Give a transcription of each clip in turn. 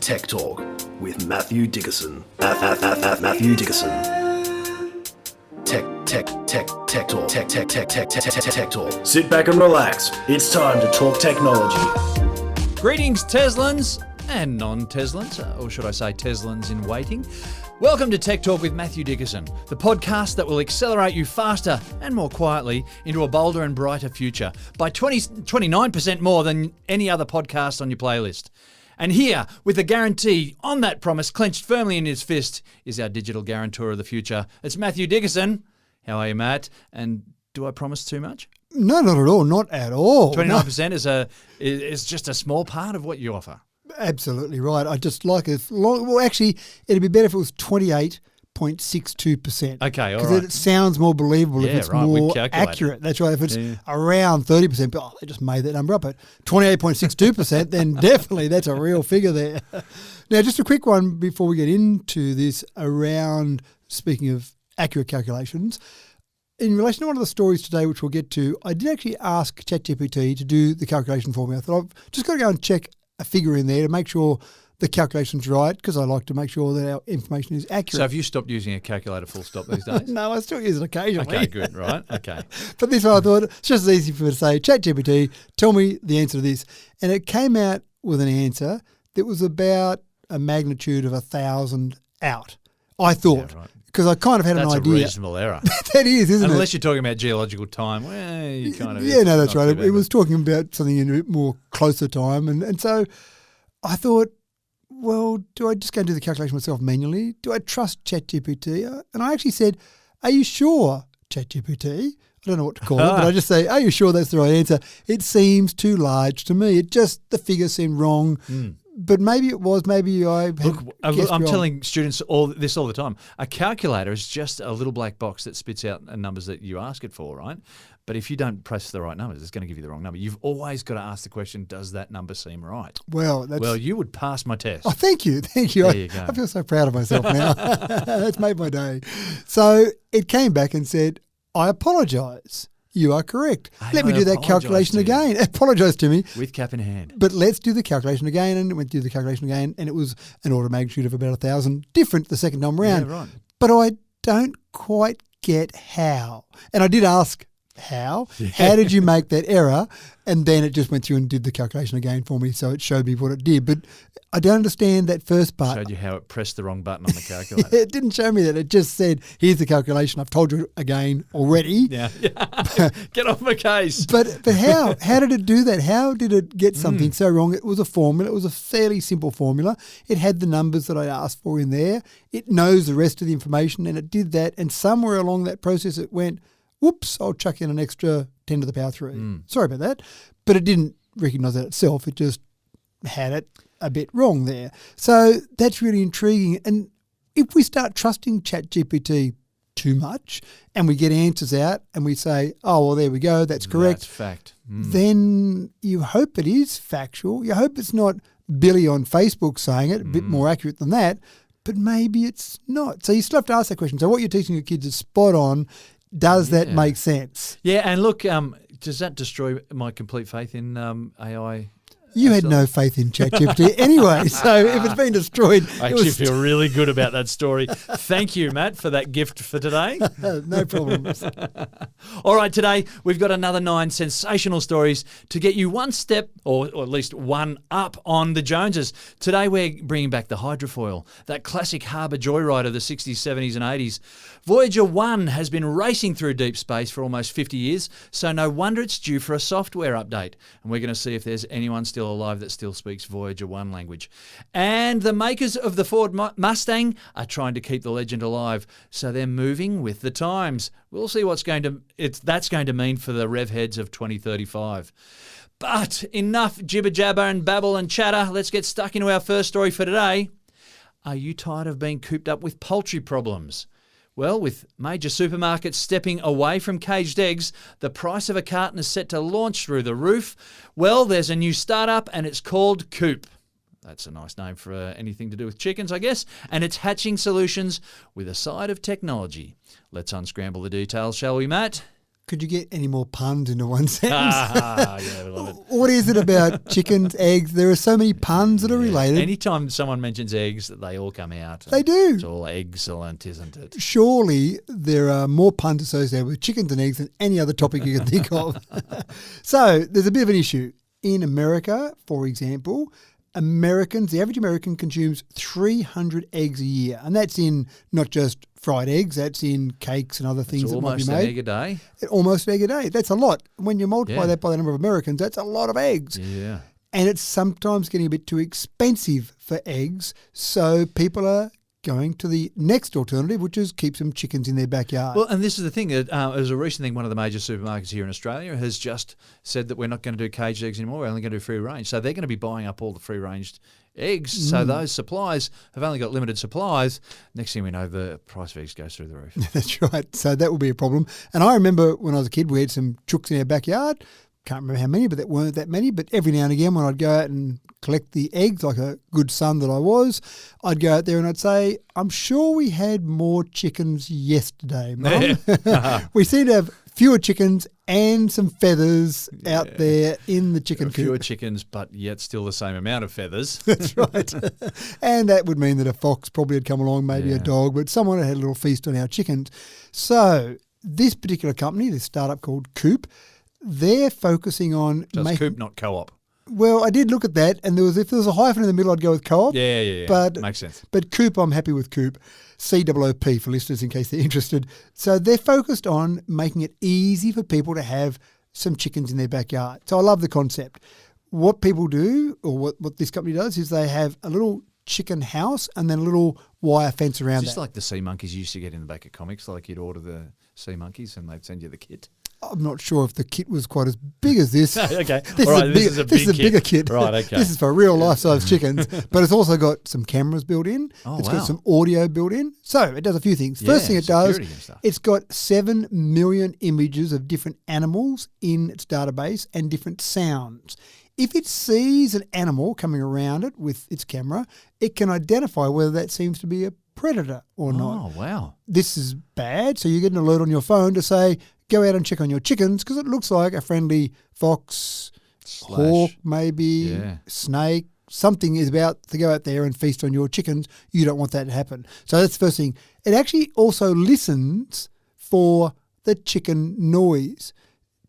Tech Talk with Matthew Dickerson. Matthew Dickerson. Tech Talk. Sit back and relax. It's time to talk technology. Greetings, Teslans and non-Teslans, or should I say Teslans in waiting. Welcome to Tech Talk with Matthew Dickerson, the podcast that will accelerate you faster and more quietly into a bolder and brighter future by 29% more than any other podcast on your playlist. And here, with a guarantee on that promise clenched firmly in his fist, is our digital guarantor of the future. It's Matthew Dickerson. How are you, Matt? And do I promise too much? No, not at all. Not at all. 29% is just a small part of what you offer. Absolutely right. I just like it. Well, actually, it'd be better if it was 28.62%. Okay, all right. Because it sounds more believable if it's more accurate. That's right. If it's around 30%, but they just made that number up. At 28.62%, then definitely that's a real figure there. Now, just a quick one before we get into this around, speaking of accurate calculations. In relation to one of the stories today, which we'll get to, I did actually ask ChatGPT to do the calculation for me. I thought I've just got to go and check a figure in there to make sure the calculation's right, because I like to make sure that our information is accurate. So have you stopped using a calculator full stop these days? No, I still use it occasionally. Okay, good, right? Okay. But this one I thought it's just as easy for me to say, ChatGPT, tell me the answer to this. And it came out with an answer that was about a magnitude of 1,000 out, I thought. Yeah, right. Because I kind of had an idea. That's a reasonable error. That is, isn't it? Unless you're talking about geological time. Well, you kind of... Yeah, no, that's right. It was talking about something in a bit more closer time. And so I thought, well, do I just go and do the calculation myself manually? Do I trust ChatGPT? And I actually said, are you sure, ChatGPT? I don't know what to call it, but I just say, are you sure that's the right answer? It seems too large to me. The figure seemed wrong. But maybe it was, maybe I had Look, I'm wrong. telling students all the time. A calculator is just a little black box that spits out numbers that you ask it for, right? But if you don't press the right numbers, it's going to give you the wrong number. You've always got to ask the question, does that number seem right? Well, you would pass my test. Oh, thank you. There you go. I feel so proud of myself now. That's made my day. So it came back and said, I apologise. You are correct. Let me do that calculation again. Apologise to me. With cap in hand. But let's do the calculation again. And it went through the calculation again. And it was an order of magnitude of about 1,000 different the second time around. Yeah, right. But I don't quite get how. And I did ask how. Yeah. How did you make that error? And then it just went through and did the calculation again for me. So it showed me what it did. But I don't understand that first part. Showed you how it pressed the wrong button on the calculator. It didn't show me that. It just said, here's the calculation. I've told you again already. Yeah. Get off my case. But how? How did it do that? How did it get something so wrong? It was a formula. It was a fairly simple formula. It had the numbers that I asked for in there. It knows the rest of the information, and it did that. And somewhere along that process, it went, whoops, I'll chuck in an extra 10 to the power 3. Sorry about that. But it didn't recognise that itself. It just had it a bit wrong there. So that's really intriguing. And if we start trusting ChatGPT too much and we get answers out and we say, oh, well, there we go, that's correct. That's fact. Then you hope it is factual. You hope it's not Billy on Facebook saying it, a bit more accurate than that, but maybe it's not. So you still have to ask that question. So what you're teaching your kids is spot on. Does that make sense? Yeah, and look, does that destroy my complete faith in AI? You had no faith in ChatGPT anyway, so if it's been destroyed... I actually feel really good about that story. Thank you, Matt, for that gift for today. No problems. All right, today we've got another 9 sensational stories to get you one step, or at least one up on the Joneses. Today we're bringing back the hydrofoil, that classic harbour joyride of the 60s, 70s and 80s. Voyager 1 has been racing through deep space for almost 50 years, so no wonder it's due for a software update. And we're going to see if there's anyone still alive that still speaks Voyager 1 language. And the makers of the Ford Mustang are trying to keep the legend alive, so they're moving with the times. We'll see what's that's going to mean for the rev heads of 2035. But enough jibber jabber and babble and chatter. Let's get stuck into our first story for today. Are you tired of being cooped up with poultry problems? Well, with major supermarkets stepping away from caged eggs, the price of a carton is set to launch through the roof. Well, there's a new startup and it's called Coop. That's a nice name for anything to do with chickens, I guess. And it's hatching solutions with a side of technology. Let's unscramble the details, shall we, Matt? Could you get any more puns into one sentence? Yeah, I love it. What is it about chickens, eggs? There are so many puns that are related. Anytime someone mentions eggs, they all come out. They do. It's all excellent, isn't it? Surely there are more puns associated with chickens and eggs than any other topic you can think of. So there's a bit of an issue. In America, for example, the average American consumes 300 eggs a year. And that's in not just fried eggs, that's in cakes and other things It's that might be almost made. an egg a day. Almost an egg a day. That's a lot. When you multiply Yeah. that by the number of Americans, that's a lot of eggs. Yeah. And it's sometimes getting a bit too expensive for eggs. So people are going to the next alternative, which is keep some chickens in their backyard. Well, and this is the thing. As a recent thing, one of the major supermarkets here in Australia has just said that we're not going to do caged eggs anymore. We're only going to do free range. So they're going to be buying up all the free ranged eggs. So those supplies have only got limited supplies. Next thing we know, the price of eggs goes through the roof. That's right. So that will be a problem. And I remember when I was a kid, we had some chooks in our backyard. Can't remember how many, but there weren't that many. But every now and again, when I'd go out and collect the eggs, like a good son that I was, I'd go out there and I'd say, I'm sure we had more chickens yesterday, Mum. We seem to have fewer chickens and some feathers out there in the chicken coop. Fewer chickens, but yet still the same amount of feathers. That's right. And that would mean that a fox probably had come along, maybe a dog, but someone had a little feast on our chickens. So this particular company, this startup called Coop, they're focusing on Just Coop, not Co-op. Well, I did look at that, and if there was a hyphen in the middle, I'd go with Co-op. Yeah. But makes sense. But Coop, I'm happy with Coop. COOP for listeners in case they're interested. So they're focused on making it easy for people to have some chickens in their backyard. So I love the concept. What people do, or what this company does, is they have a little chicken house and then a little wire fence around Just that. like the sea monkeys you used to get in the back of comics, like you'd order the sea monkeys and they'd send you the kit. I'm not sure if the kit was quite as big as this. Okay. This All right, is a bigger kit. Right, okay. This is for real life-size chickens, but it's also got some cameras built in. Oh, It's wow. got some audio built in. So it does a few things. Yeah, First thing it does, security and stuff. it's got 7 million images of different animals in its database and different sounds. If it sees an animal coming around it with its camera, it can identify whether that seems to be a predator or not. Oh, wow. This is bad, so you get an alert on your phone to say, go out and check on your chickens because it looks like a friendly fox, hawk maybe, snake, something is about to go out there and feast on your chickens. You don't want that to happen. So that's the first thing. It actually also listens for the chicken noise.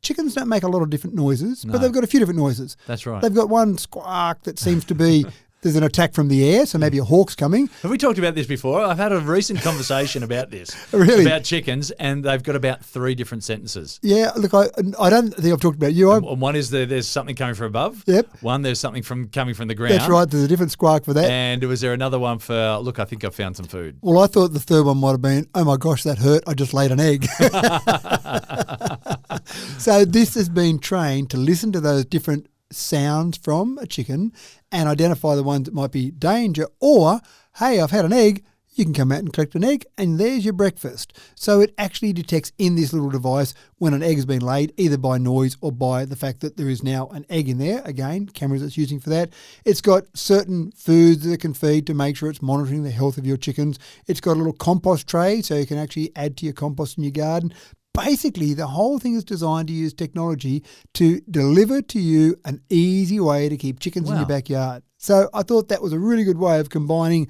Chickens don't make a lot of different noises, but they've got a few different noises. That's right. They've got one squawk that seems to be there's an attack from the air, so maybe a hawk's coming. Have we talked about this before? I've had a recent conversation about this. Really? About chickens, and they've got about 3 different sentences. Yeah, look, I don't think I've talked about you. And one is there's something coming from above. Yep. One, there's something coming from the ground. That's right, there's a different squawk for that. And was there another one for, look, I think I found some food. Well, I thought the third one might have been, oh my gosh, that hurt. I just laid an egg. So this has been trained to listen to those different sounds from a chicken and identify the ones that might be danger or, hey, I've had an egg. You can come out and collect an egg and there's your breakfast. So it actually detects in this little device when an egg has been laid, either by noise or by the fact that there is now an egg in there. Again, cameras it's using for that. It's got certain foods that it can feed to make sure it's monitoring the health of your chickens. It's got a little compost tray so you can actually add to your compost in your garden. Basically, the whole thing is designed to use technology to deliver to you an easy way to keep chickens in your backyard. So I thought that was a really good way of combining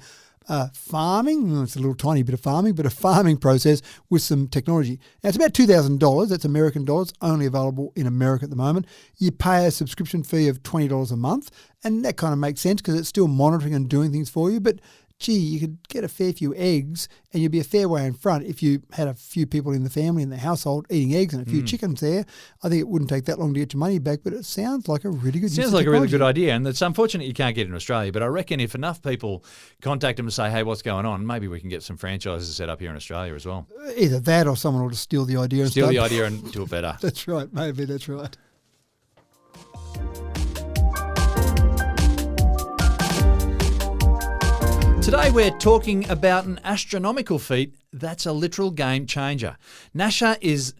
farming, it's a little tiny bit of farming, but a farming process with some technology. Now, it's about $2,000. That's American dollars, only available in America at the moment. You pay a subscription fee of $20 a month, and that kind of makes sense because it's still monitoring and doing things for you. But gee, you could get a fair few eggs and you'd be a fair way in front if you had a few people in the family, in the household, eating eggs and a few chickens there. I think it wouldn't take that long to get your money back, but it sounds like a really good Sounds like a really good idea, and it's unfortunate you can't get it in Australia, but I reckon if enough people contact them and say, hey, what's going on, maybe we can get some franchises set up here in Australia as well. Either that or someone will just steal the idea and Steal start. the idea and do it better. That's right, maybe that's right. Today we're talking about an astronomical feat that's a literal game changer. NASA is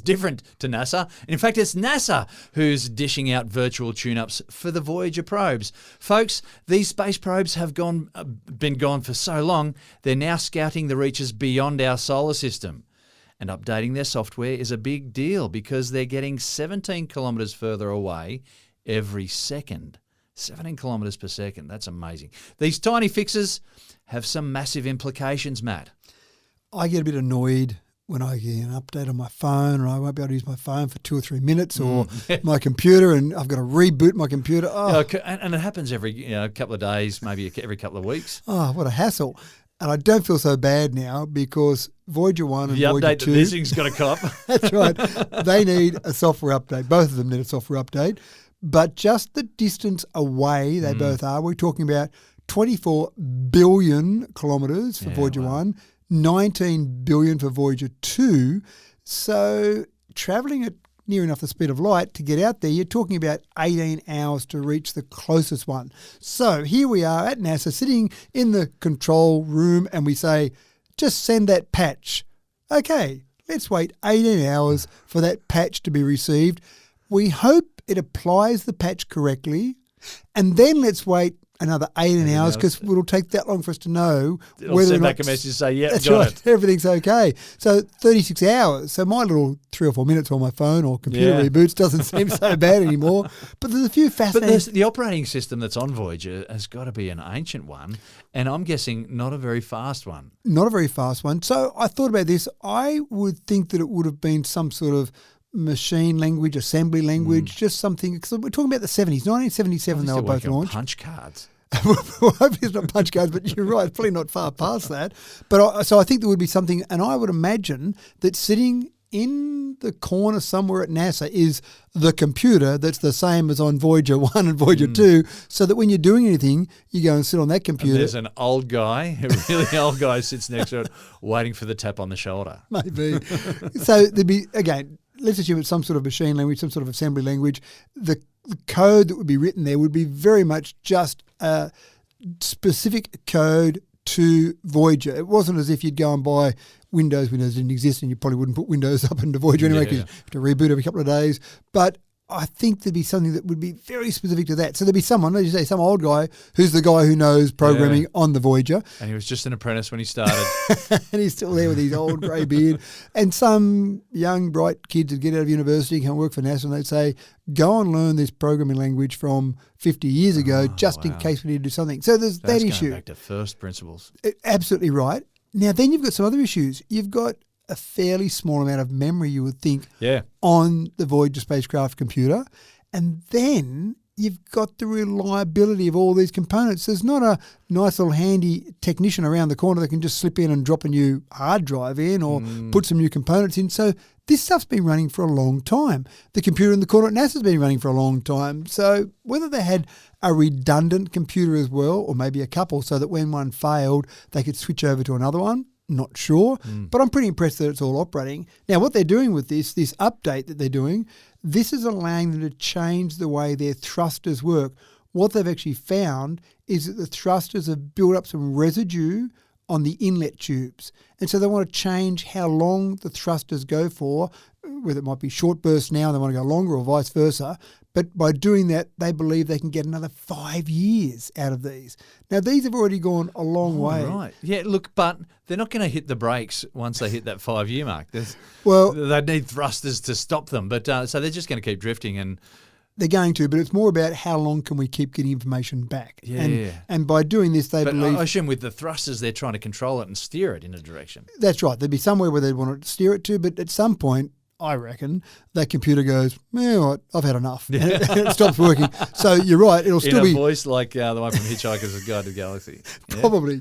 different to NASA. In fact, it's NASA who's dishing out virtual tune-ups for the Voyager probes. Folks, these space probes have been gone for so long, they're now scouting the reaches beyond our solar system. And updating their software is a big deal because they're getting 17 kilometres further away every second. 17 kilometres per second. That's amazing. These tiny fixes have some massive implications, Matt. I get a bit annoyed when I get an update on my phone, or I won't be able to use my phone for 2 or 3 minutes, or my computer, and I've got to reboot my computer. Oh, and it happens every couple of days, maybe every couple of weeks. Oh, what a hassle. And I don't feel so bad now because Voyager 1 and Voyager 2... The update that this thing's got to cop. That's right. They need a software update. Both of them need a software update. But just the distance away they both are, we're talking about 24 billion kilometres for Voyager 1, 19 billion for Voyager 2. So travelling at near enough the speed of light to get out there, you're talking about 18 hours to reach the closest one. So here we are at NASA sitting in the control room and we say, just send that patch. Okay, let's wait 18 hours for that patch to be received. We hope it applies the patch correctly, and then let's wait another 18 hours because it'll take that long for us to know whether send or not... back a message to say, yeah, that's got right, it. everything's okay. So 36 hours. So my little 3 or 4 minutes on my phone or computer reboots doesn't seem so bad anymore. But there's a few fascinating... But the operating system that's on Voyager has got to be an ancient one, and I'm guessing not a very fast one. Not a very fast one. So I thought about this. I would think that it would have been some sort of machine language, assembly language, just something, because we're talking about the 70s, 1977 they were both launched. Punch cards. Well, hopefully it's not punch cards, but you're right, it's probably not far past that. But so I think there would be something, and I would imagine that sitting in the corner somewhere at NASA is the computer that's the same as on Voyager 1 and Voyager 2, so that when you're doing anything, you go and sit on that computer. And there's an old guy, a really old guy sits next to it, waiting for the tap on the shoulder. Maybe. So there'd be, again, let's assume it's some sort of machine language, some sort of assembly language. The code that would be written there would be very much just a specific code to Voyager. It wasn't as if you'd go and buy Windows. Windows didn't exist and you probably wouldn't put Windows up into Voyager anyway because you have to reboot every couple of days. But I think there'd be something that would be very specific to that. So there'd be someone, as you say, some old guy who's the guy who knows programming on the Voyager. And he was just an apprentice when he started. And he's still there with his old grey beard. And some young, bright kids would get out of university, come work for NASA, and they'd say, go and learn this programming language from 50 years ago just in case we need to do something. So there's that issue. Going back to first principles. Absolutely right. Now, then you've got some other issues. You've got a fairly small amount of memory, you would think, on the Voyager spacecraft computer. And then you've got the reliability of all these components. There's not a nice little handy technician around the corner that can just slip in and drop a new hard drive in or put some new components in. So this stuff's been running for a long time. The computer in the corner at NASA's been running for a long time. So whether they had a redundant computer as well, or maybe a couple, so that when one failed, they could switch over to another one, not sure, but I'm pretty impressed that it's all operating. Now, what they're doing with this update that they're doing, this is allowing them to change the way their thrusters work. What they've actually found is that the thrusters have built up some residue on the inlet tubes. And so they want to change how long the thrusters go for, whether it might be short bursts now and they want to go longer or vice versa. But by doing that, they believe they can get another 5 years out of these. Now, these have already gone a long way. Right. Yeah, look, but they're not going to hit the brakes once they hit that 5 year mark. Well, they need thrusters to stop them. But so they're just going to keep drifting and... They're going to, but it's more about how long can we keep getting information back. And by doing this, they believe... I assume with the thrusters, they're trying to control it and steer it in a direction. That's right. There'd be somewhere where they'd want to steer it to, but at some point, I reckon, that computer goes, what? I've had enough. And it stops working. So you're right. It'll still be... In a voice like the one from Hitchhiker's Guide to the Galaxy. Yeah? Probably.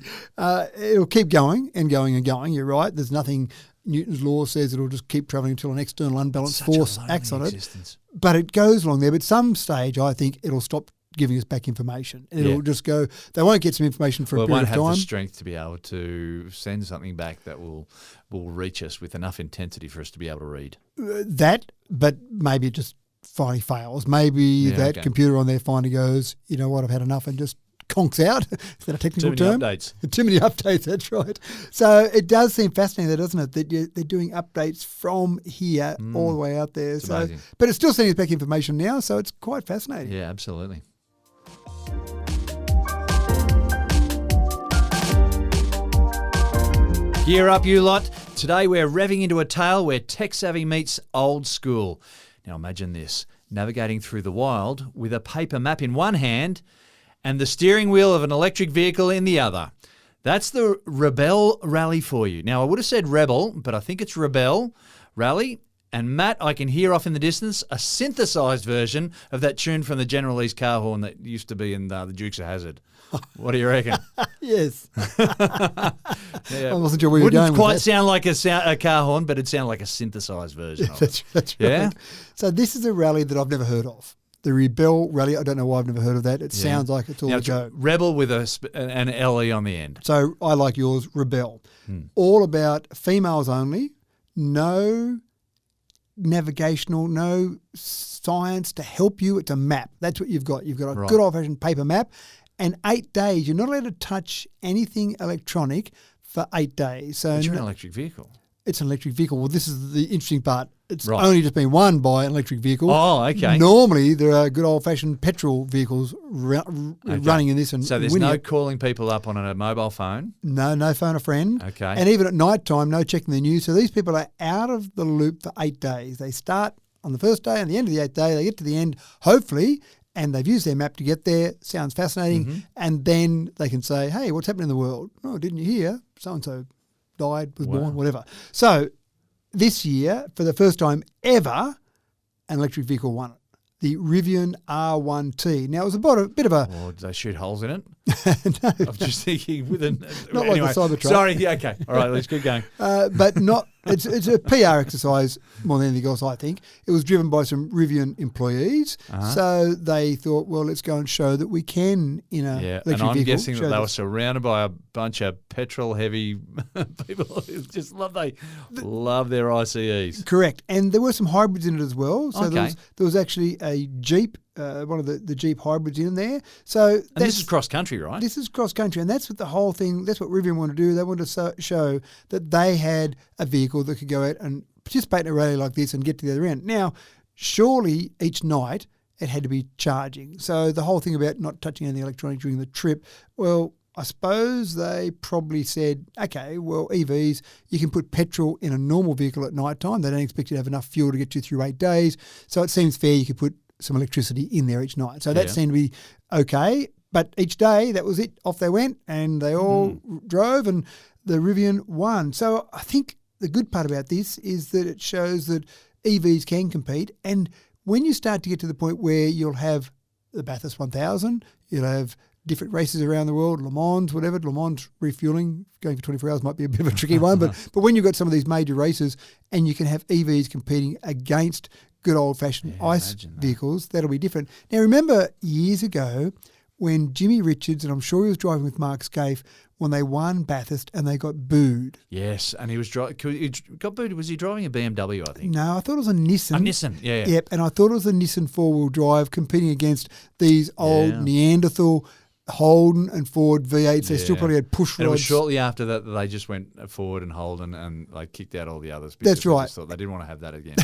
It'll keep going and going and going. You're right. There's nothing... Newton's law says it'll just keep travelling until an external unbalanced force acts on it. But it goes along there. But at some stage, I think it'll stop giving us back information. It'll just go, they won't get some information for a period of time. It won't have the strength to be able to send something back that will reach us with enough intensity for us to be able to read. But maybe it just finally fails. Maybe computer on there finally goes, you know what, I've had enough, and just conks out. Is that a technical term? Too many updates, that's right. So it does seem fascinating, doesn't it, that they're doing updates from here all the way out there. It's amazing. But it's still sending us back information now, so it's quite fascinating. Yeah, absolutely. Gear up, you lot. Today we're revving into a tale where tech-savvy meets old school. Now imagine this, navigating through the wild with a paper map in one hand and the steering wheel of an electric vehicle in the other. That's the Rebelle rally for you. Now I would have said Rebel, but I think it's Rebelle rally. And Matt, I can hear off in the distance a synthesised version of that tune from the General Lee's car horn that used to be in the Dukes of Hazzard. What do you reckon? Yes. Yeah. I wasn't sure where you were going Wouldn't quite with that. sound like a car horn, but it sounded like a synthesised version of it. That's Yeah? right. So this is a rally that I've never heard of. The Rebelle rally, I don't know why I've never heard of that. It sounds like it's all Now, a it's joke. Rebel with an LE on the end. So I like yours, Rebelle. All about females only, no navigational, no science to help you. It's a map. That's what you've got. You've got a Right. good old-fashioned paper map. And 8 days, you're not allowed to touch anything electronic for 8 days. So But you're an electric vehicle. it's an electric vehicle. Well, this is the interesting part. It's Right. only just been won by an electric vehicle. Oh, okay. Normally, there are good old-fashioned petrol vehicles running in this and So there's winning no it. calling people up on a mobile phone. No phone a friend. Okay. And even at night time, no checking the news. So these people are out of the loop for 8 days. They start on the first day and the end of the 8th day, they get to the end, hopefully, and they've used their map to get there. Sounds fascinating. And then they can say, hey, what's happening in the world? Oh, didn't you hear? So-and-so died, was Wow. born, whatever. So this year, for the first time ever, an electric vehicle won it. The Rivian R1T. Now, it was about a bit of a... Or did they shoot holes in it? no, I'm just thinking with an... Not like the Cybertruck. Sorry, yeah, okay. All right, let's keep going. but not. It's a PR exercise more than anything else, I think. It was driven by some Rivian employees, so they thought, well, let's go and show that we can in a Yeah, electric and I'm vehicle. guessing that show they were this. surrounded by a bunch of petrol-heavy people who just love their ICEs. Correct, and there were some hybrids in it as well. So Okay. there was actually a Jeep, one of the Jeep hybrids in there. So And this is cross-country, right? This is cross country, and that's what the whole thing. That's what Rivian wanted to do. They wanted to show that they had a vehicle that could go out and participate in a rally like this and get to the other end. Now, surely each night it had to be charging. So the whole thing about not touching anything electronic during the trip, well, I suppose they probably said, okay, well, EVs, you can put petrol in a normal vehicle at night time. They don't expect you to have enough fuel to get you through 8 days. So it seems fair you could put some electricity in there each night. So that Yeah. seemed to be okay. But each day, that was it. Off they went, and they all drove, and the Rivian won. So I think the good part about this is that it shows that EVs can compete. And when you start to get to the point where you'll have the Bathurst 1000, you'll have different races around the world, Le Mans, whatever. Le Mans refueling, going for 24 hours might be a bit of a tricky one. But when you've got some of these major races and you can have EVs competing against good old-fashioned ICE imagine that. vehicles, that'll be different. Now, remember years ago when Jimmy Richards, and I'm sure he was driving with Mark Scaife, when they won Bathurst and they got booed. Yes, and he was got booted. Was he driving a BMW, I think? No, I thought it was a Nissan. A Nissan, yeah. Yep, and I thought it was a Nissan four-wheel drive competing against these old Yeah. Neanderthal Holden and Ford V8s. They still Yeah. probably had push And it was rods. shortly after that they just went forward and Holden and like kicked out all the others. Because That's they right. just thought they didn't want to have that again.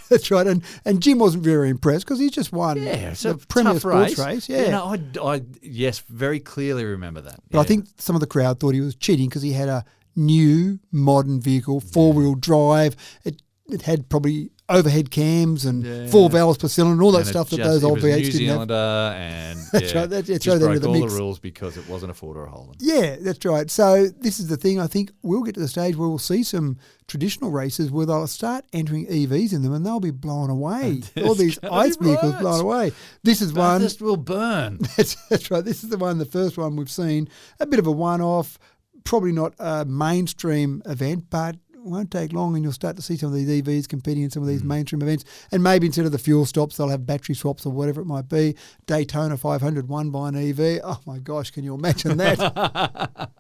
That's right. And Jim wasn't very impressed because he just won Yeah, it's the a Premier tough Sports race. race. Yeah. You know, I yes, very clearly remember that. But I think some of the crowd thought he was cheating because he had a new modern vehicle, four-wheel drive. It had probably overhead cams and 4 valves per cylinder and all that And stuff that it those just- old it was a V8s New didn't have. Zealander and That's yeah, right, that's just right, they're broke into the all mix. the rules because it wasn't a Ford or a Holden. Yeah, that's right. So this is the thing. I think we'll get to the stage where we'll see some traditional races where they'll start entering EVs in them and they'll be blown away. All these gonna ICE be vehicles right. blown away. This is one. Bathurst will burn. That's right. This is the first one we've seen. A bit of a one-off, probably not a mainstream event, but it won't take long and you'll start to see some of these EVs competing in some of these mainstream events. And maybe instead of the fuel stops, they'll have battery swaps or whatever it might be. Daytona 500 won by an EV. Oh, my gosh, can you imagine that?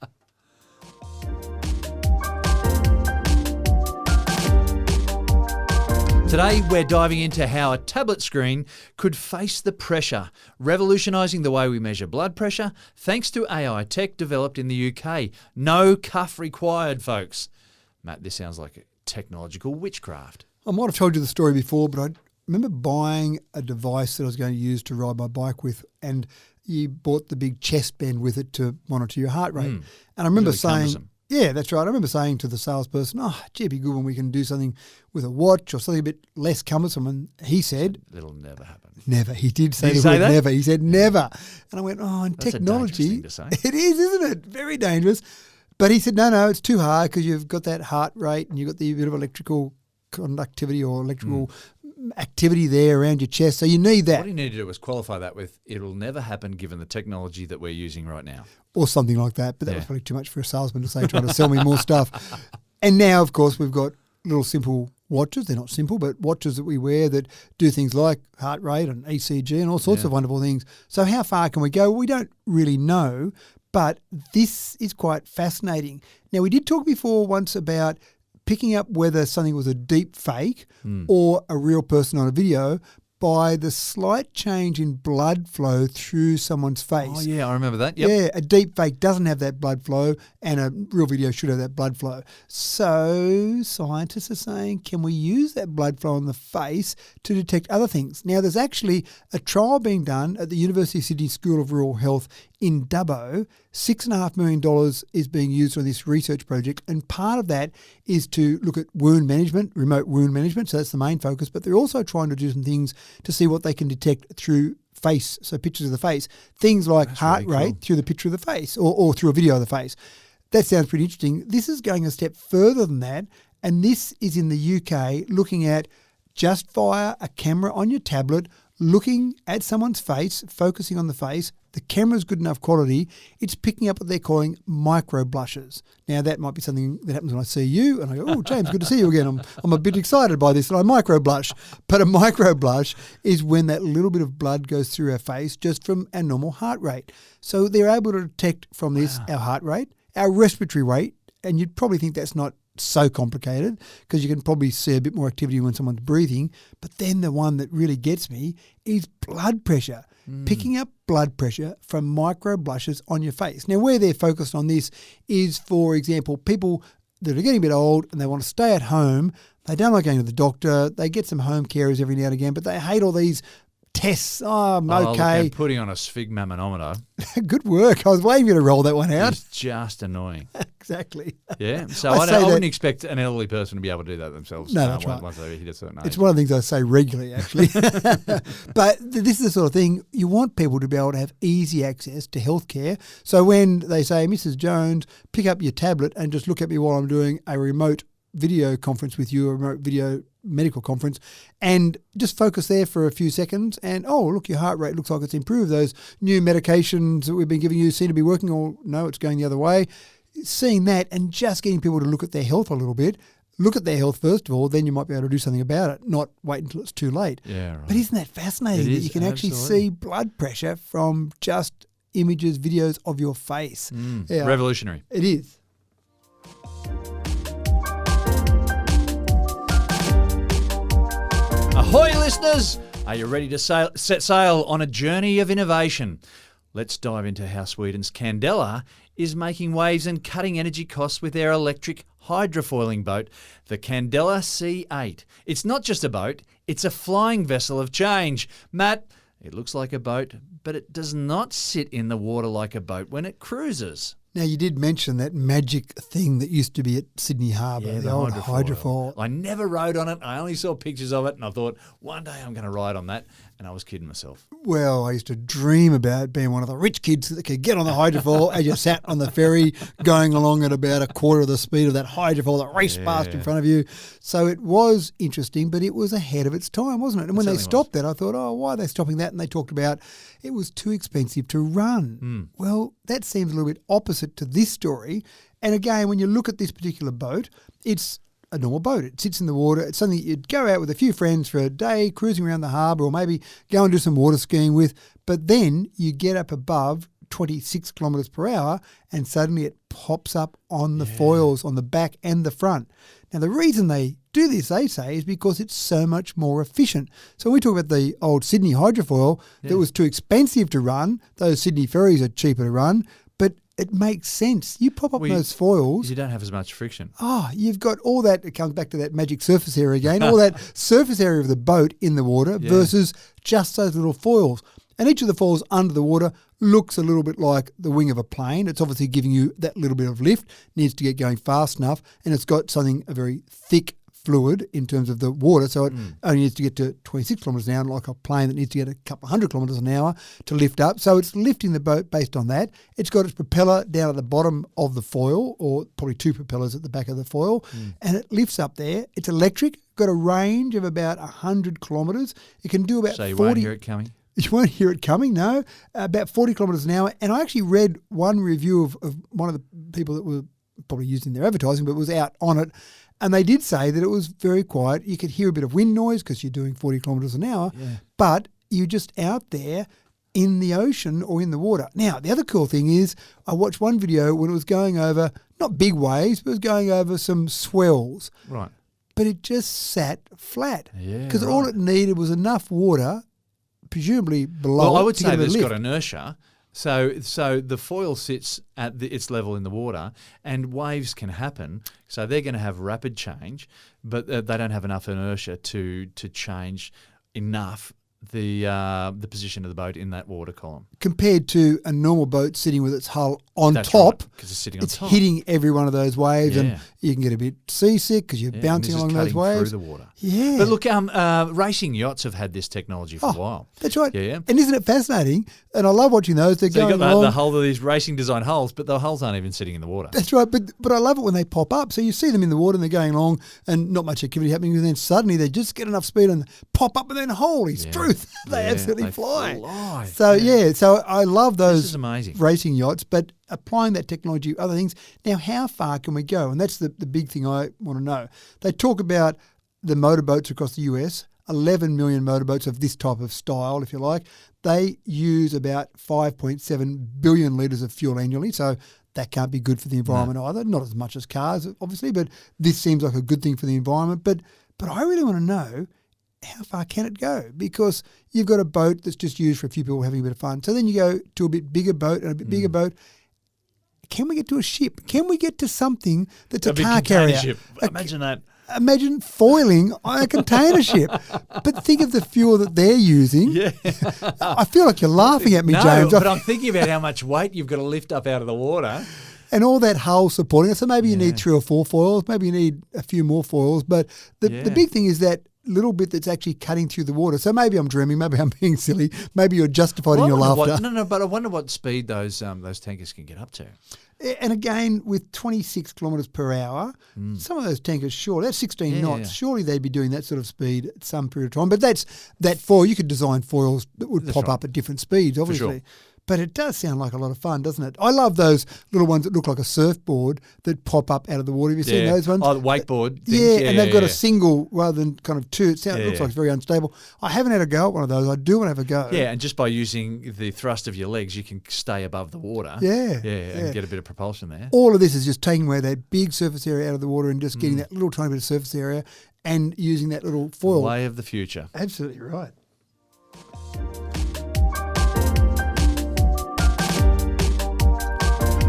Today, we're diving into how a tablet screen could face the pressure, revolutionising the way we measure blood pressure thanks to AI tech developed in the UK. No cuff required, folks. Matt, this sounds like technological witchcraft. I might have told you the story before, but I remember buying a device that I was going to use to ride my bike with, and you bought the big chest band with it to monitor your heart rate. And I remember Really saying, cumbersome. Yeah, that's right. I remember saying to the salesperson, oh, gee, it'd be good when we can do something with a watch or something a bit less cumbersome. And he said, It'll never happen. never. He did say Did he the say word that? never. He said never. And I went, oh, and That's technology. a dangerous thing to say. It is, isn't it? Very dangerous. But he said, no, it's too hard because you've got that heart rate and you've got the bit of electrical conductivity or electrical activity there around your chest. So you need that. What you need to do is qualify that with it'll never happen given the technology that we're using right now. Or something like that. But that was probably too much for a salesman to say, trying to sell me more stuff. And now, of course, we've got little simple watches. They're not simple, but watches that we wear that do things like heart rate and ECG and all sorts of wonderful things. So how far can we go? Well, we don't really know, but this is quite fascinating. Now, we did talk before once about picking up whether something was a deep fake or a real person on a video by the slight change in blood flow through someone's face. Oh, yeah, I remember that. Yep. Yeah, a deep fake doesn't have that blood flow and a real video should have that blood flow. So scientists are saying, can we use that blood flow on the face to detect other things? Now, there's actually a trial being done at the University of Sydney School of Rural Health in Dubbo. $6.5 million is being used on this research project, and part of that is to look at wound management, remote wound management, so that's the main focus, but they're also trying to do some things to see what they can detect through face, so pictures of the face, things like heart rate through the picture of the face or through a video of the face. That sounds pretty interesting. This is going a step further than that, and this is in the UK looking at just via a camera on your tablet, looking at someone's face, focusing on the face. The camera's good enough quality. It's picking up what they're calling micro blushes. Now, that might be something that happens when I see you and I go, oh, James, good to see you again. I'm a bit excited by this and I micro blush. But a micro blush is when that little bit of blood goes through our face just from our normal heart rate. So they're able to detect from this our heart rate, our respiratory rate, and you'd probably think that's not so complicated because you can probably see a bit more activity when someone's breathing. But then the one that really gets me is blood pressure. Picking up blood pressure from micro blushes on your face. Now, where they're focused on this is, for example, people that are getting a bit old and they want to stay at home. They don't like going to the doctor. They get some home carers every now and again, but they hate all these tests. Oh, I'm okay. Look, putting on a sphygmomanometer Good work. I was waiting for you to roll that one out. is just annoying. Exactly. Yeah. So I I say wouldn't that- expect an elderly person to be able to do that themselves. No, that's right. Once they hit a certain age. It's one of the things I say regularly, actually. But this is the sort of thing, you want people to be able to have easy access to healthcare. So when they say, Mrs. Jones, pick up your tablet and just look at me while I'm doing a remote video conference with you, a remote video medical conference, and just focus there for a few seconds and, oh, look, your heart rate looks like it's improved. Those new medications that we've been giving you seem to be working, or no, it's going the other way. Seeing that and just getting people to look at their health a little bit, look at their health first of all, then you might be able to do something about it, not wait until it's too late. Yeah, right. But isn't that fascinating It that is, you can actually absolutely. see blood pressure from just images, videos of your face? Yeah, Revolutionary. it is. Ahoy, listeners! Are you ready to set sail on a journey of innovation? Let's dive into how Sweden's Candela is making waves and cutting energy costs with their electric hydrofoiling boat, the Candela C8. It's not just a boat, it's a flying vessel of change. Matt, it looks like a boat, but it does not sit in the water like a boat when it cruises. Now, you did mention that magic thing that used to be at Sydney Harbour, the old hydrofoil. I never rode on it. I only saw pictures of it, and I thought, one day I'm going to ride on that. And I was kidding myself. Well, I used to dream about being one of the rich kids that could get on the hydrofoil as you sat on the ferry going along at about a quarter of the speed of that hydrofoil that raced past in front of you. So it was interesting, but it was ahead of its time, wasn't it? And when they stopped that, I thought, oh, why are they stopping that? And they talked about it was too expensive to run. Well, that seems a little bit opposite to this story. And again, when you look at this particular boat, it's a normal boat. It sits in the water. It's something you'd go out with a few friends for a day, cruising around the harbour, or maybe go and do some water skiing with. But then you get up above 26 kilometres per hour and suddenly it pops up on the foils on the back and the front. Now, the reason they do this, they say, is because it's so much more efficient. So when we talk about the old Sydney hydrofoil that was too expensive to run, those Sydney ferries are cheaper to run, but it makes sense. You pop up those foils. You don't have as much friction. Oh, you've got all that. It comes back to that magic surface area again. All that surface area of the boat in the water versus just those little foils. And each of the foils under the water looks a little bit like the wing of a plane. It's obviously giving you that little bit of lift, needs to get going fast enough, and it's got a very thick fluid in terms of the water, so it only needs to get to 26 kilometres an hour, like a plane that needs to get a couple of hundred kilometres an hour to lift up. So it's lifting the boat based on that. It's got its propeller down at the bottom of the foil, or probably two propellers at the back of the foil, and it lifts up there. It's electric, got a range of about 100 kilometres. It can do about 40... So you won't hear it coming? You won't hear it coming, no. About 40 kilometres an hour. And I actually read one review of one of the people that were probably using their advertising, but was out on it. And they did say that it was very quiet. You could hear a bit of wind noise because you're doing 40 kilometres an hour, but you're just out there in the ocean or in the water. Now, the other cool thing is I watched one video when it was going over, not big waves, but it was going over some swells. Right. But it just sat flat. Yeah, because all it needed was enough water, presumably below. Well, I would to say give it a that it's lift. got inertia. So the foil sits at its level in the water, and waves can happen. So they're going to have rapid change, but they don't have enough inertia to change enough the position of the boat in that water column. Compared to a normal boat sitting with its hull on That's top, right, 'cause it's sitting on top. hitting every one of those waves, Yeah. and you can get a bit seasick because you're Yeah, bouncing and this is along those cutting waves. through the water. Yeah. But look, racing yachts have had this technology for a while. That's right. Yeah. And isn't it fascinating? And I love watching those. They're So going you've got along. the whole of these racing design hulls, but the hulls aren't even sitting in the water. That's right, but I love it when they pop up. So you see them in the water and they're going along and not much activity happening, and then suddenly they just get enough speed and pop up, and then holy struth, they absolutely fly. So I love those This is amazing. racing yachts, but applying that technology to other things. Now, how far can we go? And that's the big thing I want to know. They talk about the motorboats across the US, 11 million motorboats of this type of style, if you like. They use about 5.7 billion litres of fuel annually, so that can't be good for the environment either. Not as much as cars, obviously, but this seems like a good thing for the environment. But I really want to know, how far can it go? Because you've got a boat that's just used for a few people having a bit of fun. So then you go to a bit bigger boat and a bit bigger boat. Can we get to a ship? Can we get to something that's a big car container carrier? ship. Imagine that. Imagine foiling on a container ship. But think of the fuel that they're using. Yeah. I feel like you're laughing at me, No, James. but I'm thinking about how much weight you've got to lift up out of the water. And all that hull supporting it. So maybe you need 3 or 4 foils. Maybe you need a few more foils. But the big thing is that little bit that's actually cutting through the water. So maybe I'm dreaming. Maybe I'm being silly. Maybe you're justified in your laughter. But I wonder what speed those tankers can get up to. And again, with 26 kilometres per hour, some of those tankers, sure, that's 16 knots. Yeah. Surely they'd be doing that sort of speed at some period of time. But that's that foil. You could design foils that would pop up at different speeds, obviously. sure. But it does sound like a lot of fun, doesn't it? I love those little ones that look like a surfboard that pop up out of the water. Have you seen those ones? Oh, the wakeboard things. Yeah, and they've got a single rather than kind of two. It looks yeah. like it's very unstable. I haven't had a go at one of those. I do want to have a go. Yeah, and just by using the thrust of your legs, you can stay above the water. Yeah. And get a bit of propulsion there. All of this is just taking away that big surface area out of the water and just getting that little tiny bit of surface area and using that little foil. Way of the future. Absolutely right.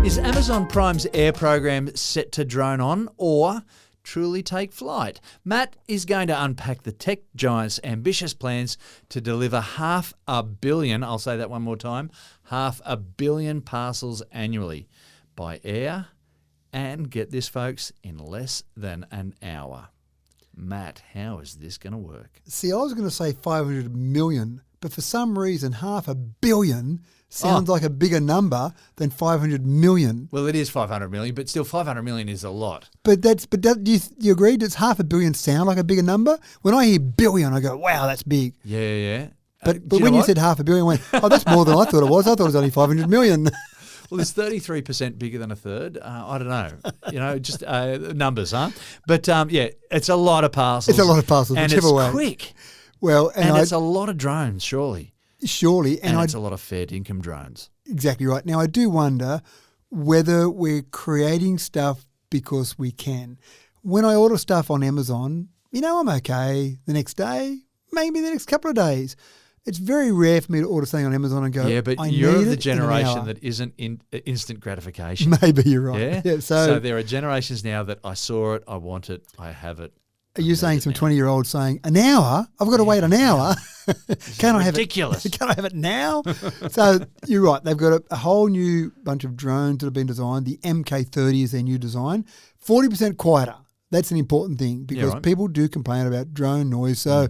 Is Amazon Prime's Air program set to drone on or truly take flight? Matt is going to unpack the tech giant's ambitious plans to deliver 500 million, I'll say that one more time, 500 million parcels annually by air, and get this, folks, in less than an hour. Matt, how is this going to work? See, I was going to say 500 million, but for some reason, 500 million sounds like a bigger number than 500 million. Well, it is 500 million, but still 500 million is a lot. But do you agree? Does 500 million sound like a bigger number? When I hear billion, I go, wow, that's big. Yeah. But when you said 500 million, I went, oh, that's more than I thought it was. I thought it was only 500 million. Well, it's 33% bigger than a third. I don't know. Just numbers, huh? But it's a lot of parcels. It's a lot of parcels, and whichever it's way. quick. Well, and it's a lot of drones, surely. Surely. And it's a lot of fair income drones. Exactly right. Now, I do wonder whether we're creating stuff because we can. When I order stuff on Amazon, I'm okay the next day, maybe the next couple of days. It's very rare for me to order something on Amazon and go, yeah, but I you're need of the it in an hour. generation that isn't instant gratification. Maybe you're right. Yeah? So there are generations now that I saw it, I want it, I have it. Are you saying some 20-year-old saying, an hour? I've got to wait an hour. Can I have ridiculous. it? Can I have it now? So you're right. They've got a whole new bunch of drones that have been designed. The MK30 is their new design. 40% quieter. That's an important thing because people do complain about drone noise. So,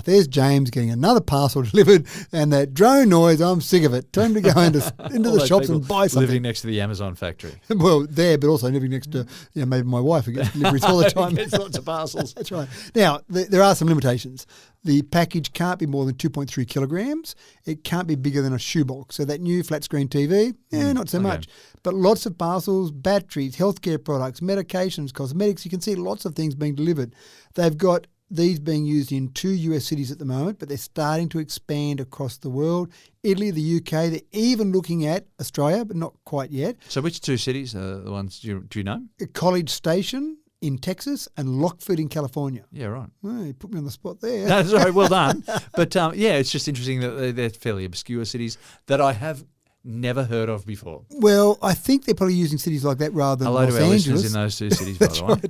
there's James getting another parcel delivered and that drone noise, I'm sick of it. Time to go into the shops and buy something. Living next to the Amazon factory. Well, there, but also living next to, maybe my wife who gets deliveries all the time. Gets lots of parcels. That's right. Now, there are some limitations. The package can't be more than 2.3 kilograms. It can't be bigger than a shoebox. So that new flat screen TV, not so much. But lots of parcels, batteries, healthcare products, medications, cosmetics. You can see lots of things being delivered. They've got these being used in 2 US cities at the moment, but they're starting to expand across the world. Italy, the UK, they're even looking at Australia, but not quite yet. So which 2 cities are the ones, do you know? College Station in Texas and Lockford in California. Yeah, right. Well, you put me on the spot there. That's right. Well done. But it's just interesting that they're fairly obscure cities that I have never heard of before. Well, I think they're probably using cities like that rather than Hello Los to our Angeles. listeners in those 2 cities, by the way.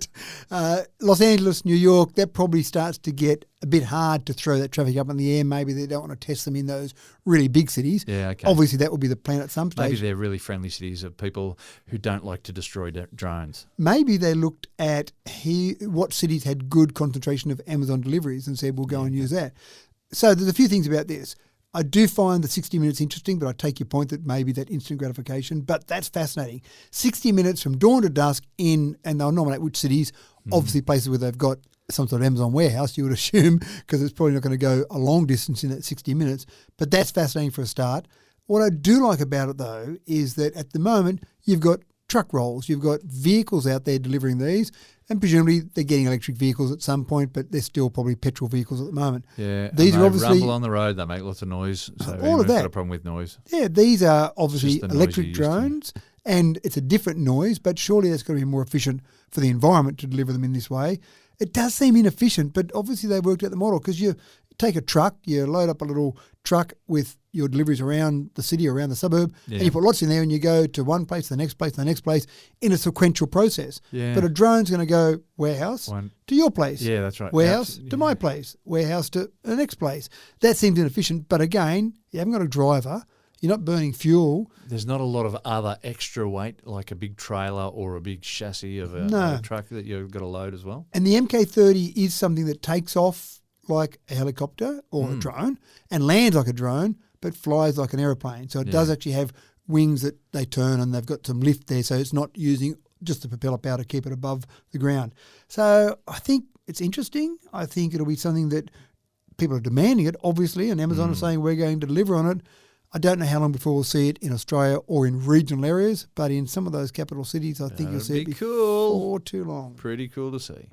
Right. Los Angeles, New York, that probably starts to get a bit hard to throw that traffic up in the air. Maybe they don't want to test them in those really big cities. Yeah, okay. Obviously, that will be the plan at some stage. Maybe they're really friendly cities of people who don't like to destroy drones. Maybe they looked at what cities had good concentration of Amazon deliveries and said, we'll go and use that. So there's a few things about this. I do find the 60 minutes interesting, but I take your point that maybe that instant gratification, but that's fascinating. 60 minutes from dawn to dusk and they'll nominate which cities, obviously places where they've got some sort of Amazon warehouse, you would assume, because it's probably not going to go a long distance in that 60 minutes, but that's fascinating for a start. What I do like about it, though, is that at the moment you've got truck rolls, you've got vehicles out there delivering these, and presumably they're getting electric vehicles at some point, but they're still probably petrol vehicles at the moment. Yeah, these are obviously rumble on the road. They make lots of noise. So all of that. Got a problem with noise. Yeah, these are obviously the noise electric you're used to. drones, and it's a different noise, but surely that's going to be more efficient for the environment to deliver them in this way. It does seem inefficient, but obviously they worked out the model because you take a truck, you load up a little truck with your deliveries around the city, around the suburb, and you put lots in there and you go to one place, the next place, the next place in a sequential process. Yeah. But a drone's going to go warehouse to your place. Yeah, that's right. Warehouse to my place. Warehouse to the next place. That seems inefficient, but again, you haven't got a driver. You're not burning fuel. There's not a lot of other extra weight like a big trailer or a big chassis of a truck that you've got to load as well. And the MK30 is something that takes off like a helicopter or a drone and lands like a drone but flies like an aeroplane. So it does actually have wings that they turn and they've got some lift there, so it's not using just the propeller power to keep it above the ground. So I think it's interesting. I think it'll be something that people are demanding it, obviously, and Amazon are saying we're going to deliver on it. I don't know how long before we'll see it in Australia or in regional areas, but in some of those capital cities, I think you'll see it before too long. Pretty cool to see.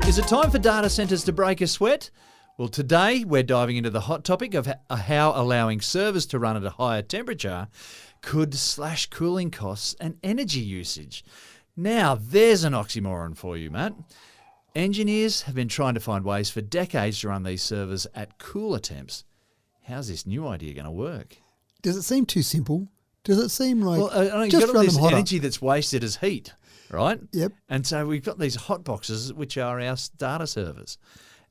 Is it time for data centres to break a sweat? Well, today we're diving into the hot topic of how allowing servers to run at a higher temperature could slash cooling costs and energy usage. Now, there's an oxymoron for you, Matt. Engineers have been trying to find ways for decades to run these servers at cooler temps. How's this new idea going to work? Does it seem too simple? Does it seem like you've just got all run this them hotter? energy that's wasted as heat, right? Yep. And so we've got these hot boxes, which are our data servers.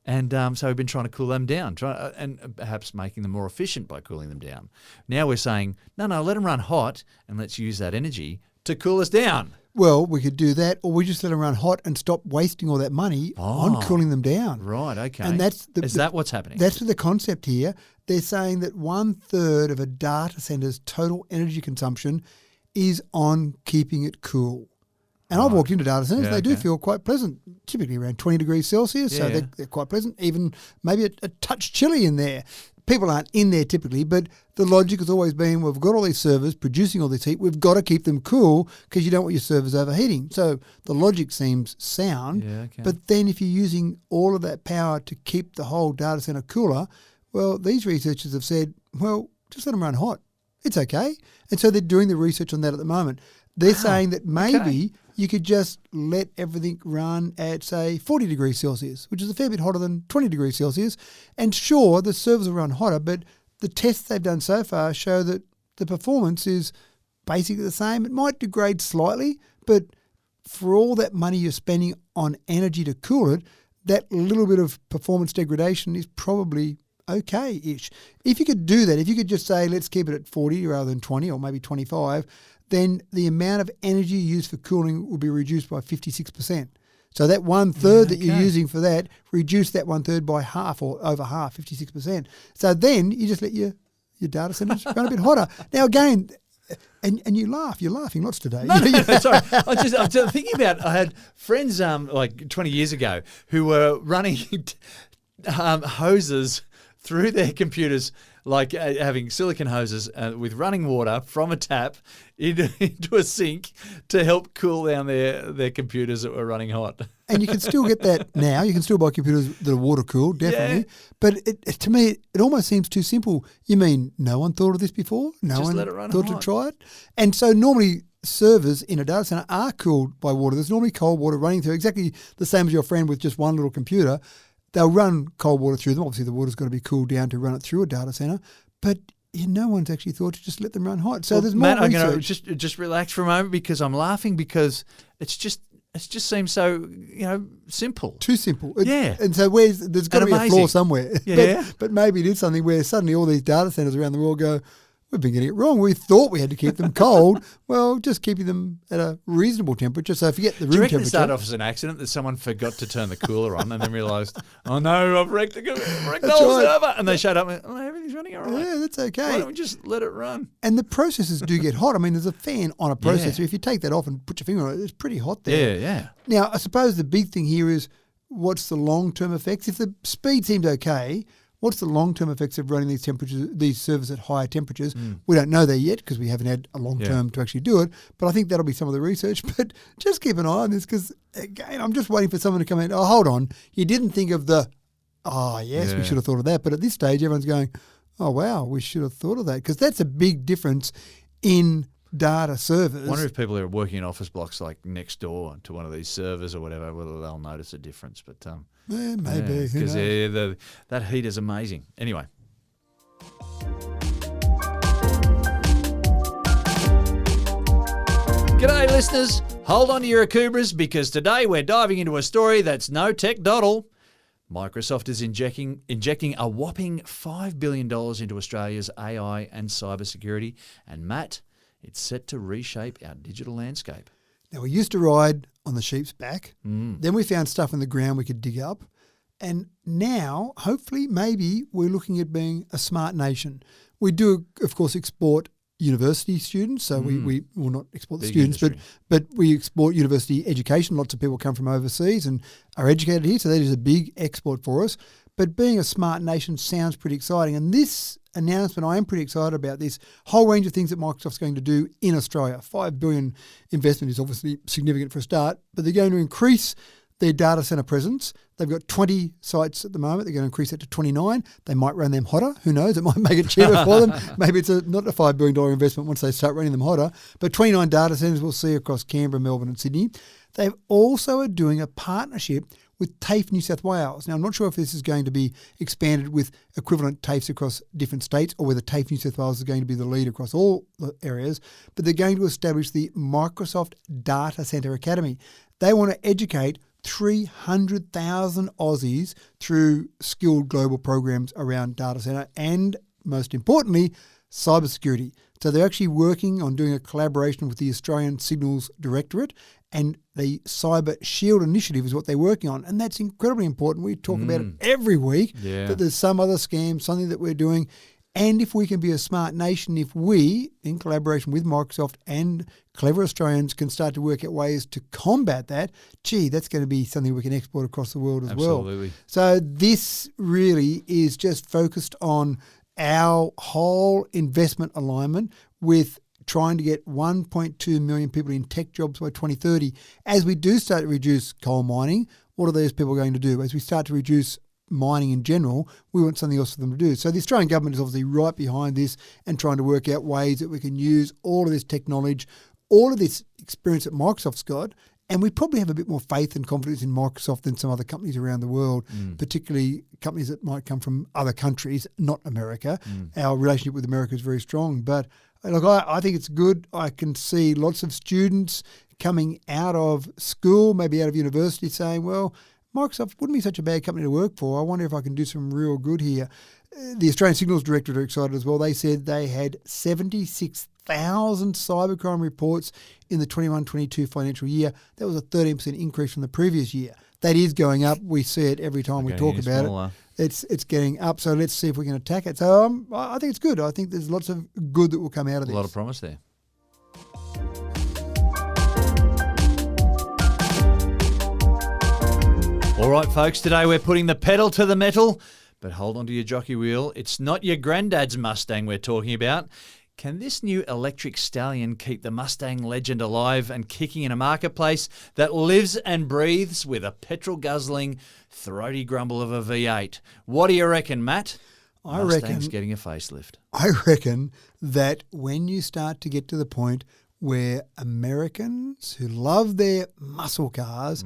And so we've been trying to cool them down and perhaps making them more efficient by cooling them down. Now we're saying, no, let them run hot and let's use that energy to cool us down. Well, we could do that, or we just let them run hot and stop wasting all that money on cooling them down. Right, okay. And is that what's happening? That's the concept here. They're saying that 1/3 of a data center's total energy consumption is on keeping it cool. And I've walked into data centers, they do feel quite pleasant, typically around 20 degrees Celsius, so they're quite pleasant, even maybe a touch chilly in there. People aren't in there typically, but the logic has always been, we've got all these servers producing all this heat, we've got to keep them cool because you don't want your servers overheating. So the logic seems sound, but then if you're using all of that power to keep the whole data center cooler, well, these researchers have said, well, just let them run hot. It's okay. And so they're doing the research on that at the moment. They're saying that maybe you could just let everything run at, say, 40 degrees Celsius, which is a fair bit hotter than 20 degrees Celsius. And sure, the servers will run hotter, but the tests they've done so far show that the performance is basically the same. It might degrade slightly, but for all that money you're spending on energy to cool it, that little bit of performance degradation is probably okay-ish. If you could do that, if you could just say, let's keep it at 40 rather than 20 or maybe 25, then the amount of energy used for cooling will be reduced by 56%. So that 1/3 that you're using for that, reduce that 1/3 by half or over half, 56%. So then you just let your data centers run a bit hotter. Now again, and you laugh. You're laughing lots today. No, sorry. I'm just thinking about, I had friends like 20 years ago who were running hoses through their computers, like having silicon hoses with running water from a tap into a sink to help cool down their computers that were running hot. And you can still get that now. You can still buy computers that are water cooled, definitely. Yeah. But to me, it almost seems too simple. You mean no one thought of this before? No one thought to try it? And so normally servers in a data center are cooled by water. There's normally cold water running through, exactly the same as your friend with just one little computer. They'll run cold water through them. Obviously, the water's got to be cooled down to run it through a data center. But no one's actually thought to just let them run hot. So there's more research. I'm going to just relax for a moment because I'm laughing because it just seems so simple. Too simple. Yeah. And so there's got to be a flaw somewhere. Yeah. But maybe it is something where suddenly all these data centers around the world go, we've been getting it wrong. We thought we had to keep them cold. Well, just keeping them at a reasonable temperature. So forget the room temperature. Do you reckon it started off as an accident that someone forgot to turn the cooler on and then realised, oh no, I've wrecked the whole server? And they showed up and went, everything's running all right. Yeah, that's okay. Why don't we just let it run? And the processors do get hot. I mean, there's a fan on a processor. Yeah. If you take that off and put your finger on it, it's pretty hot there. Yeah. Now, I suppose the big thing here is what's the long-term effects? If the speed seems okay, what's the long-term effects of running these servers at higher temperatures? We don't know that yet because we haven't had a long-term to actually do it. But I think that'll be some of the research. But just keep an eye on this because, again, I'm just waiting for someone to come in. Oh, hold on. You didn't think of we should have thought of that. But at this stage, everyone's going, oh, wow, we should have thought of that because that's a big difference in data servers. I wonder if people who are working in office blocks like next door to one of these servers or whatever, whether they'll notice a difference. But maybe. Because that heat is amazing. Anyway. G'day, listeners. Hold on to your akubras because today we're diving into a story that's no tech doddle. Microsoft is injecting a whopping $5 billion into Australia's AI and cybersecurity. And Matt, it's set to reshape our digital landscape. Now, we used to ride on the sheep's back. Then we found stuff in the ground we could dig up. And now, hopefully, maybe we're looking at being a smart nation. We do, of course, export university students. So we will not export the students, but we export university education. Lots of people come from overseas and are educated here. So that is a big export for us. But being a smart nation sounds pretty exciting. And this announcement, I am pretty excited about this whole range of things that Microsoft's going to do in Australia. $5 billion investment is obviously significant for a start, but they're going to increase their data center presence. They've got 20 sites at the moment. They're going to increase it to 29. They might run them hotter. Who knows? It might make it cheaper for them. Maybe it's not a $5 billion investment once they start running them hotter. But 29 data centers we'll see across Canberra, Melbourne and Sydney. They also are doing a partnership with TAFE New South Wales. Now, I'm not sure if this is going to be expanded with equivalent TAFEs across different states or whether TAFE New South Wales is going to be the lead across all the areas, but they're going to establish the Microsoft Data Center Academy. They want to educate 300,000 Aussies through skilled global programs around data center and, most importantly, cybersecurity. So they're actually working on doing a collaboration with the Australian Signals Directorate, and the Cyber Shield Initiative is what they're working on. And that's incredibly important. We talk about it every week, that there's some other scam, something that we're doing. And if we can be a smart nation, if we, in collaboration with Microsoft and clever Australians, can start to work out ways to combat that, that's going to be something we can export across the world as well. Absolutely. So this really is just focused on our whole investment alignment with trying to get 1.2 million people in tech jobs by 2030. As we do start to reduce coal mining, what are those people going to do? As we start to reduce mining in general, we want something else for them to do. So the Australian government is obviously right behind this and trying to work out ways that we can use all of this technology, all of this experience that Microsoft's got, And we probably have a bit more faith and confidence in Microsoft than some other companies around the world, particularly companies that might come from other countries, not America. Our relationship with America is very strong. But look, I think it's good. I can see lots of students coming out of school, maybe out of university, saying, well, Microsoft wouldn't be such a bad company to work for. I wonder if I can do some real good here. The Australian Signals Directorate are excited as well. They said they had 76,000 cybercrime reports in the 21-22 financial year. That was a 13% increase from the previous year. That is going up. We see it every time we talk about it. It's getting up. So let's see if we can attack it. So I think it's good. I think there's lots of good that will come out of this. A lot of promise there. All right, folks, today we're putting the pedal to the metal, but hold on to your jockey wheel. It's not your granddad's Mustang we're talking about. Can this new electric stallion keep the Mustang legend alive and kicking in a marketplace that lives and breathes with a petrol-guzzling, throaty grumble of a V8? What do you reckon, Matt? Mustang's getting a facelift. I reckon that when you start to get to the point where Americans who love their muscle cars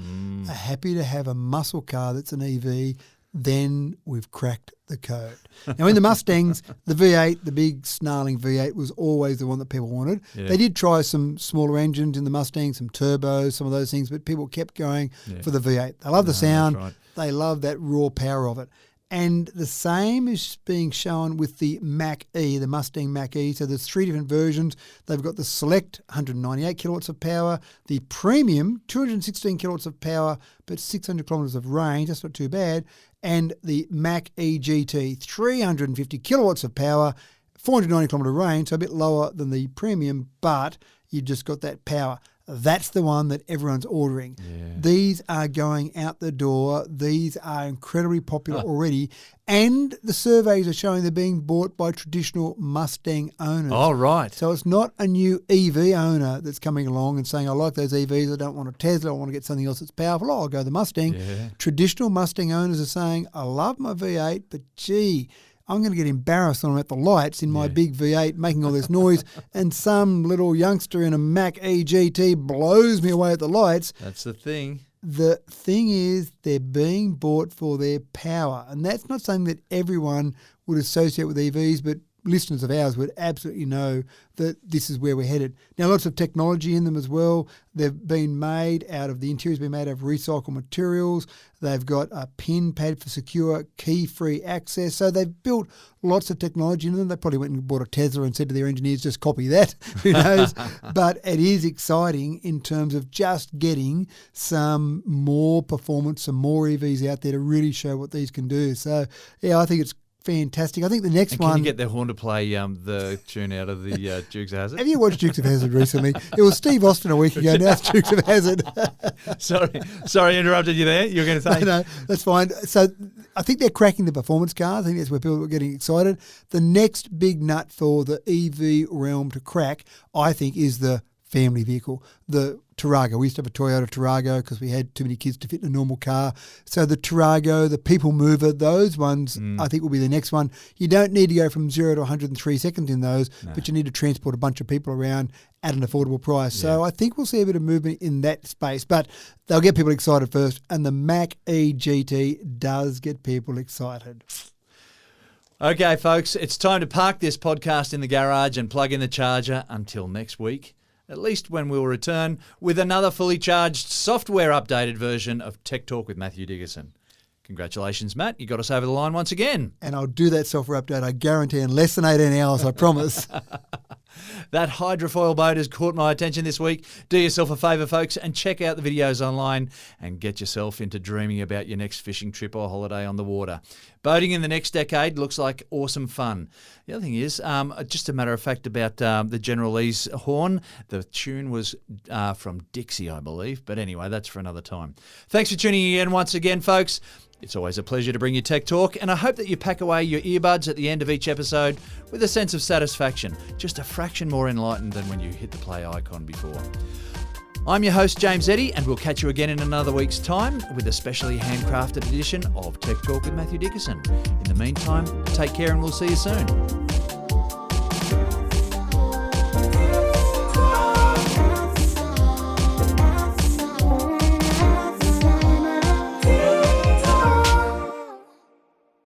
are happy to have a muscle car that's an EV, then we've cracked the code. Now, in the Mustangs, the V8, the big snarling V8, was always the one that people wanted. Yeah. They did try some smaller engines in the Mustang, some turbos, some of those things, but people kept going for the V8. They love the sound. Right. They love that raw power of it. And the same is being shown with the Mach-E, the Mustang Mach-E. So there's three different versions. They've got the Select, 198 kilowatts of power, the Premium, 216 kilowatts of power, but 600 kilometres of range. That's not too bad. And the Mach-E GT, 350 kilowatts of power, 490 kilometre range, so a bit lower than the Premium, but you've just got that power. That's the one that everyone's ordering. Yeah. These are going out the door. These are incredibly popular already. And the surveys are showing they're being bought by traditional Mustang owners. Oh, right. So it's not a new EV owner that's coming along and saying, I like those EVs, I don't want a Tesla, I want to get something else that's powerful. Oh, I'll go the Mustang. Yeah. Traditional Mustang owners are saying, I love my V8, but gee, I'm going to get embarrassed when I'm at the lights in my big V8 making all this noise and some little youngster in a Mach-E GT blows me away at the lights. That's the thing. The thing is they're being bought for their power. And that's not something that everyone would associate with EVs, but listeners of ours would absolutely know that this is where we're headed. Now, lots of technology in them as well. They've been made out of, the interior's been made out of recycled materials. They've got a pin pad for secure key-free access. So they've built lots of technology in them. They probably went and bought a Tesla and said to their engineers, just copy that. Who knows? But it is exciting in terms of just getting some more performance, some more EVs out there to really show what these can do. So, yeah, I think it's fantastic. I think the next one... Can you get their horn to play the tune out of the Dukes of Hazzard? Have you watched Dukes of Hazzard recently? It was Steve Austin a week ago. Now it's Dukes of Hazzard. Sorry, interrupted you there. You were going to say... No, that's fine. So I think they're cracking the performance cars. I think that's where people are getting excited. The next big nut for the EV realm to crack, I think, is the family vehicle, the Tarago. We used to have a Toyota Tarago because we had too many kids to fit in a normal car. So the Tarago, the People Mover, those ones I think will be the next one. You don't need to go from 0 to 103 seconds in those, but you need to transport a bunch of people around at an affordable price. Yeah. So I think we'll see a bit of movement in that space, but they'll get people excited first. And the Mach-E GT does get people excited. Okay, folks, it's time to park this podcast in the garage and plug in the charger until next week. At least when we'll return with another fully charged, software-updated version of Tech Talk with Matthew Dickerson. Congratulations, Matt. You got us over the line once again. And I'll do that software update, I guarantee, in less than 18 hours, I promise. That hydrofoil boat has caught my attention this week. Do yourself a favour, folks, and check out the videos online and get yourself into dreaming about your next fishing trip or holiday on the water. Boating in the next decade looks like awesome fun. The other thing is, just a matter of fact about the General Lee's horn, the tune was from Dixie, I believe. But anyway, that's for another time. Thanks for tuning in once again, folks. It's always a pleasure to bring you Tech Talk, and I hope that you pack away your earbuds at the end of each episode with a sense of satisfaction, just a fraction more enlightened than when you hit the play icon before. I'm your host, James Eddy, and we'll catch you again in another week's time with a specially handcrafted edition of Tech Talk with Matthew Dickerson. In the meantime, take care and we'll see you soon.